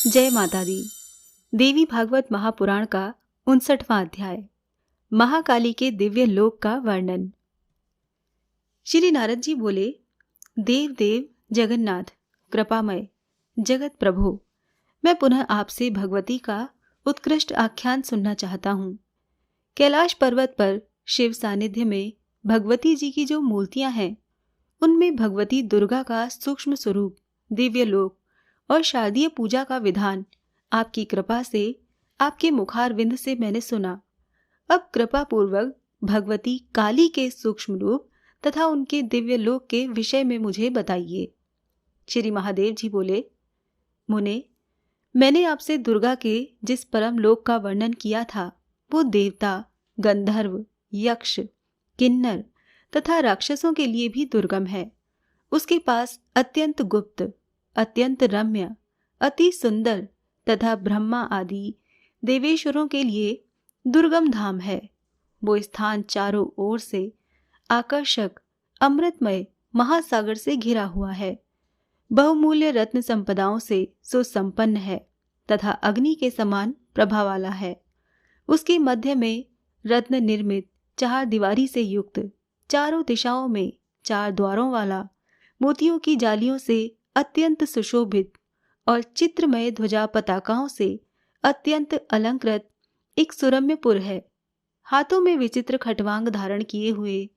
जय माता दी। देवी भागवत महापुराण का 59वां अध्याय, महाकाली के दिव्य लोक का वर्णन। श्री नारद जी बोले, देव देव जगन्नाथ, कृपामय, जगत प्रभु, मैं पुनः आपसे भगवती का उत्कृष्ट आख्यान सुनना चाहता हूँ। कैलाश पर्वत पर शिव सानिध्य में भगवती जी की जो मूर्तियां हैं, उनमें भगवती दुर्गा का सूक्ष्म स्वरूप, दिव्य लोक और शारदीय पूजा का विधान आपकी कृपा से, आपके मुखारविंद से मैंने सुना। अब कृपा पूर्वक भगवती काली के सूक्ष्म रूप तथा उनके दिव्य लोक के विषय में मुझे बताइए। श्री महादेव जी बोले, मुने, मैंने आपसे दुर्गा के जिस परम लोक का वर्णन किया था, वो देवता, गंधर्व, यक्ष, किन्नर तथा राक्षसों के लिए भी दुर्गम है। उसके पास अत्यंत गुप्त, अत्यंत रम्य, अति सुंदर तथा ब्रह्मा आदि देवेश्वरों के लिए दुर्गम धाम है। वो स्थान चारों ओर से आकर्षक, अमृतमय महासागर से घिरा हुआ है, बहुमूल्य रत्न संपदाओं से सुसंपन्न है तथा अग्नि के समान प्रभा वाला है। उसके मध्य में रत्न निर्मित 4 दीवारी से युक्त, चारों दिशाओं में 4 द्वारों वाला, मोतियों की जालियों से अत्यंत सुशोभित और चित्रमय ध्वजा पताकाओं से अत्यंत अलंकृत एक सुरम्यपुर है। हाथों में विचित्र खटवांग धारण किए हुए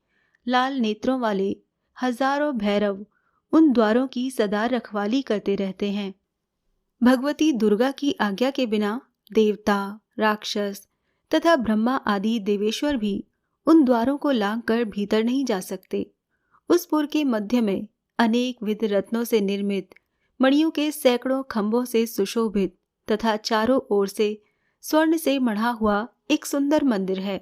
लाल नेत्रों वाले हजारों भैरव उन द्वारों की सदा रखवाली करते रहते हैं। भगवती दुर्गा की आज्ञा के बिना देवता, राक्षस तथा ब्रह्मा आदि देवेश्वर भी उन द्वारों को लांघकर भीतर नहीं जा सकते। उस पुर के मध्य में अनेक विध रत्नों से निर्मित, मणियों के सैकड़ों खंभों से सुशोभित तथा चारों ओर से स्वर्ण से मढ़ा हुआ एक सुंदर मंदिर है।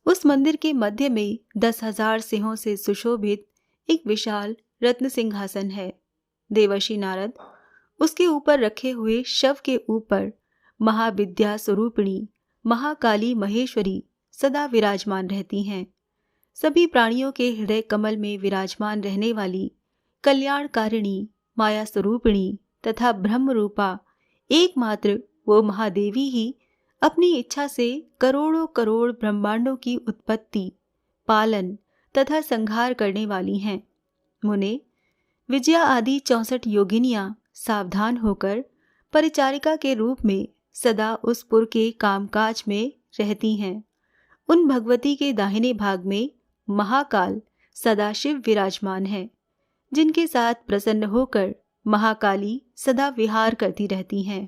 उस मंदिर के मध्य में 10,000 सिंहों से सुशोभित एक विशाल रत्न सिंहासन है। देवर्षि नारद उसके ऊपर रखे हुए शव के ऊपर महाविद्या स्वरूपिणी महाकाली महेश्वरी सदा विराजमान रहती हैं। सभी प्राणियों के हृदय कमल में विराजमान रहने वाली कल्याणकारिणी, माया स्वरूपिणी तथा ब्रह्म रूपा एकमात्र वो महादेवी ही अपनी इच्छा से करोड़ों करोड़ ब्रह्मांडों की उत्पत्ति, पालन तथा संहार करने वाली हैं। मुने, विजया आदि 64 योगिनियां सावधान होकर परिचारिका के रूप में सदा उस पुर के कामकाज में रहती हैं। उन भगवती के दाहिने भाग में महाकाल सदाशिव विराजमान है, जिनके साथ प्रसन्न होकर महाकाली सदा विहार करती रहती हैं।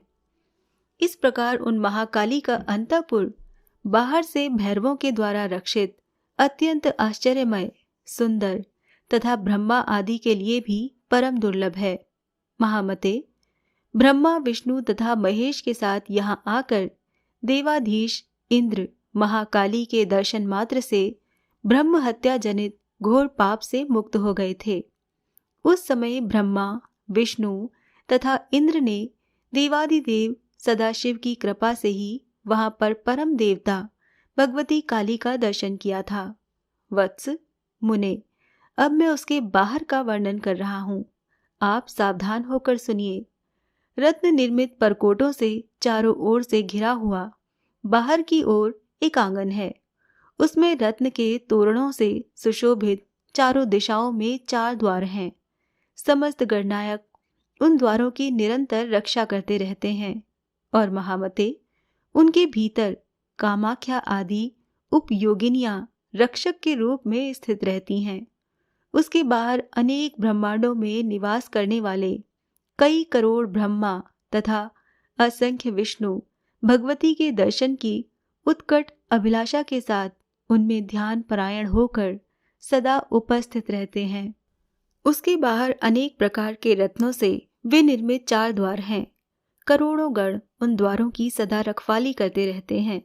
इस प्रकार उन महाकाली का अंतःपुर बाहर से भैरवों के द्वारा रक्षित अत्यंत आश्चर्यमय, सुंदर तथा ब्रह्मा आदि के लिए भी परम दुर्लभ है। महामते, ब्रह्मा, विष्णु तथा महेश के साथ यहाँ आकर देवाधीश इंद्र महाकाली के दर्शन मात्र से ब्रह्म हत्या जनित घोर पाप से मुक्त हो गए थे। उस समय ब्रह्मा, विष्णु तथा इंद्र ने देवादिदेव सदाशिव की कृपा से ही वहां पर परम देवता भगवती काली का दर्शन किया था। वत्स, मुने, अब मैं उसके बाहर का वर्णन कर रहा हूँ। आप सावधान होकर सुनिए। रत्न निर्मित परकोटों से चारों ओर से घिरा हुआ बाहर की ओर एक आंगन है। उसमें रत्न के तोरणों से सुशोभित चारों दिशाओं में 4 द्वार हैं। समस्त गणनायक उन द्वारों की निरंतर रक्षा करते रहते हैं और महामते, उनके भीतर कामाख्या आदि उपयोगिनियां रक्षक के रूप में स्थित रहती हैं। उसके बाहर अनेक ब्रह्मांडों में निवास करने वाले कई करोड़ ब्रह्मा तथा असंख्य विष्णु भगवती के दर्शन की उत्कट अभिलाषा के साथ उनमें ध्यान परायण होकर सदा उपस्थित रहते हैं। उसके बाहर अनेक प्रकार के रत्नों से विनिर्मित 4 द्वार हैं। करोड़ों गण उन द्वारों की सदा रखवाली करते रहते हैं।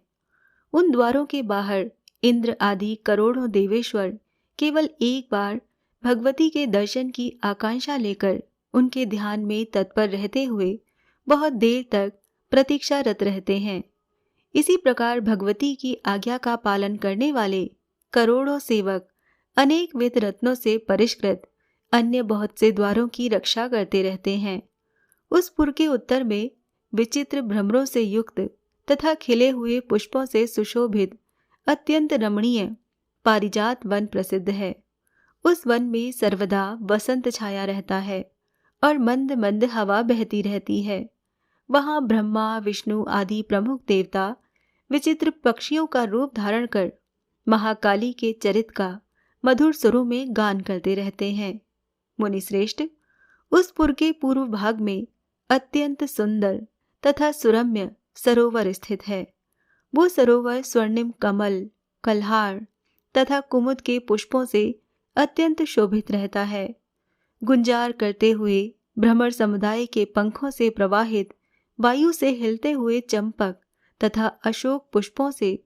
उन द्वारों के बाहर इंद्र आदि करोड़ों देवेश्वर केवल एक बार भगवती के दर्शन की आकांक्षा लेकर उनके ध्यान में तत्पर रहते हुए बहुत देर तक प्रतीक्षारत रहते हैं। इसी प्रकार भगवती की आज्ञा का पालन करने वाले करोड़ों सेवक अनेक विध रत्नों से परिष्कृत अन्य बहुत से द्वारों की रक्षा करते रहते हैं। उस पुर के उत्तर में विचित्र भ्रमरों से युक्त तथा खिले हुए पुष्पों से सुशोभित अत्यंत रमणीय पारिजात वन प्रसिद्ध है। उस वन में सर्वदा वसंत छाया रहता है और मंद मंद हवा बहती रहती है। वहां ब्रह्मा, विष्णु आदि प्रमुख देवता विचित्र पक्षियों का रूप धारण कर महाकाली के चरित का मधुर स्वरों में गान करते रहते हैं। मुनिश्रेष्ठ, उस पुर के पूर्व भाग में अत्यंत सुंदर तथा सुरम्य सरोवर स्थित है। वो सरोवर स्वर्णिम कमल, कल्हार तथा कुमुद के पुष्पों से अत्यंत शोभित रहता है। गुंजार करते हुए भ्रमर समुदाय के पंखों से प्रवाहित वायु से हिलते हुए चंपक तथा अशोक पुष्पों से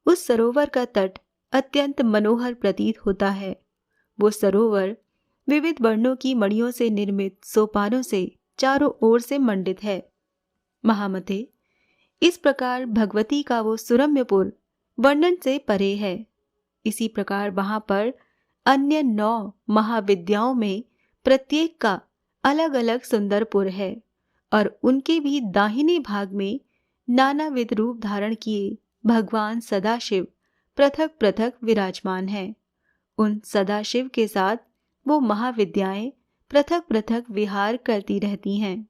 उस सरोवर का तट अत्यंत मनोहर प्रतीत होता है। वो सरोवर विविध वर्णों की मणियों से निर्मित सोपानों से चारों ओर से मंडित है। महामते, इस प्रकार भगवती का वो सुरम्यपुर वर्णन से परे है। इसी प्रकार वहां पर अन्य 9 महाविद्याओं में प्रत्येक का अलग अलग सुंदरपुर है और उनके भी दाहिने भाग में नानाविध रूप धारण किए भगवान सदाशिव पृथक पृथक विराजमान हैं। उन सदाशिव के साथ वो महाविद्याएं पृथक पृथक विहार करती रहती हैं।